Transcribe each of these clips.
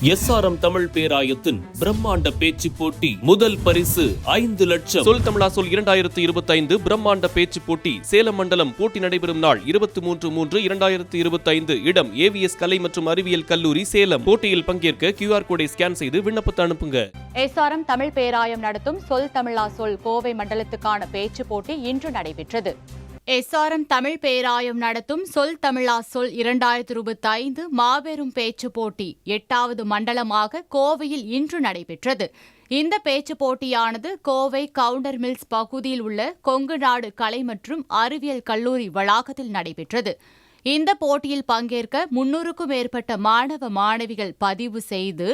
SRM Tamil பேராயத்தின் பிரம்மாண்ட பேச்சு போட்டி முதல் பரிசு 5 லட்சம். சொல் தமிழா சொல் 2025 பிரம்மாண்ட பேச்சு போட்டி சேலம் மண்டலம். போட்டி நடைபெறும் நாள் 23/3/2025. இடம் AVS கலை மற்றும் அறிவியல் கல்லூரி சேலம். போட்டியில் பங்கேற்க QR கோடை ஸ்கேன் செய்து விண்ணப்பத்தை அனுப்புங்க. SRM தமிழ் பேராயம் நடத்தும் சொல் தமிழா சொல் கோவை மண்டலத்துக்கான பேச்சு போட்டி இன்று நடைபெற்றது. SRM தமிழ் பேராயம் நடத்தும் சொல் தமிழா சொல் 2025 மாபெரும் பேச்சு போட்டி 8வது மண்டலமாக கோவையில் இன்று நடைபெற்றது. இந்த பேச்சு போட்டியானது கோவை கவுண்டர் மில்ஸ் பகுதியில் உள்ள கொங்கு நாடு கலை மற்றும் அறிவியல் கல்லூரி வளாகத்தில் நடைபெற்றது. இந்த போட்டியில் பங்கேற்க 300க்கும் மேற்பட்ட மாணவ மாணவிகள் பதிவு செய்து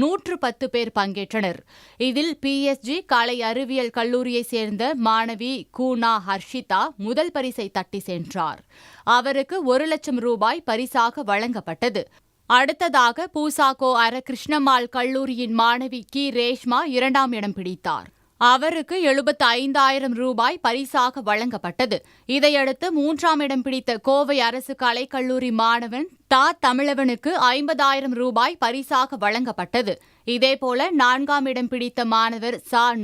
110 பேர் பங்கேற்றனர். இதில் PSG கலை அறிவியல் கல்லூரியைச் சேர்ந்த மாணவி கூனா ஹர்ஷிதா முதல் பரிசை தட்டி சென்றார். அவருக்கு 1 லட்சம் ரூபாய் பரிசாக வழங்கப்பட்டது. அடுத்ததாக பூசாகோ அர கிருஷ்ணம்மாள் கல்லூரியின் மாணவி கி ரேஷ்மா 2ஆம் இடம் பிடித்தார். அவருக்கு 75,000 ரூபாய் பரிசாக வழங்கப்பட்டது. இதையடுத்து 3ஆம் இடம் பிடித்த கோவை அரசு கலைக்கல்லூரி மாணவன் தமிழவனுக்கு 50,000 ரூபாய் பரிசாக வழங்கப்பட்டது. இதேபோல 4ஆம் இடம் பிடித்த மாணவர்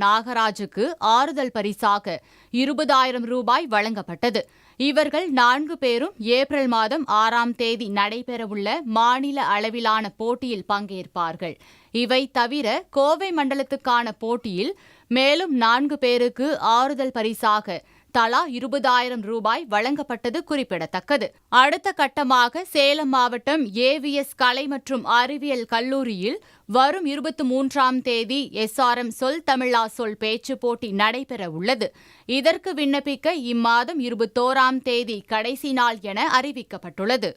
நாகராஜுக்கு ஆறுதல் பரிசாக 20,000 ரூபாய் வழங்கப்பட்டது. இவர்கள் 4 பேரும் ஏப்ரல் மாதம் 6ஆம் தேதி நடைபெறவுள்ள மாநில அளவிலான போட்டியில் பங்கேற்பார்கள். இவை தவிர கோவை மண்டலத்துக்கான போட்டியில் மேலும் 4 பேருக்கு ஆறுதல் பரிசாக தலா 20,000 ரூபாய் வழங்கப்பட்டது குறிப்பிடத்தக்கது. அடுத்த கட்டமாக சேலம் மாவட்டம் AVS கலை மற்றும் அறிவியல் கல்லூரியில் வரும் 23ஆம் தேதி SRM சொல் தமிழா சொல் பேச்சு போட்டி நடைபெற உள்ளது. இதற்கு விண்ணப்பிக்க இம்மாதம் 21ஆம் தேதி கடைசி நாள் என அறிவிக்கப்பட்டுள்ளது.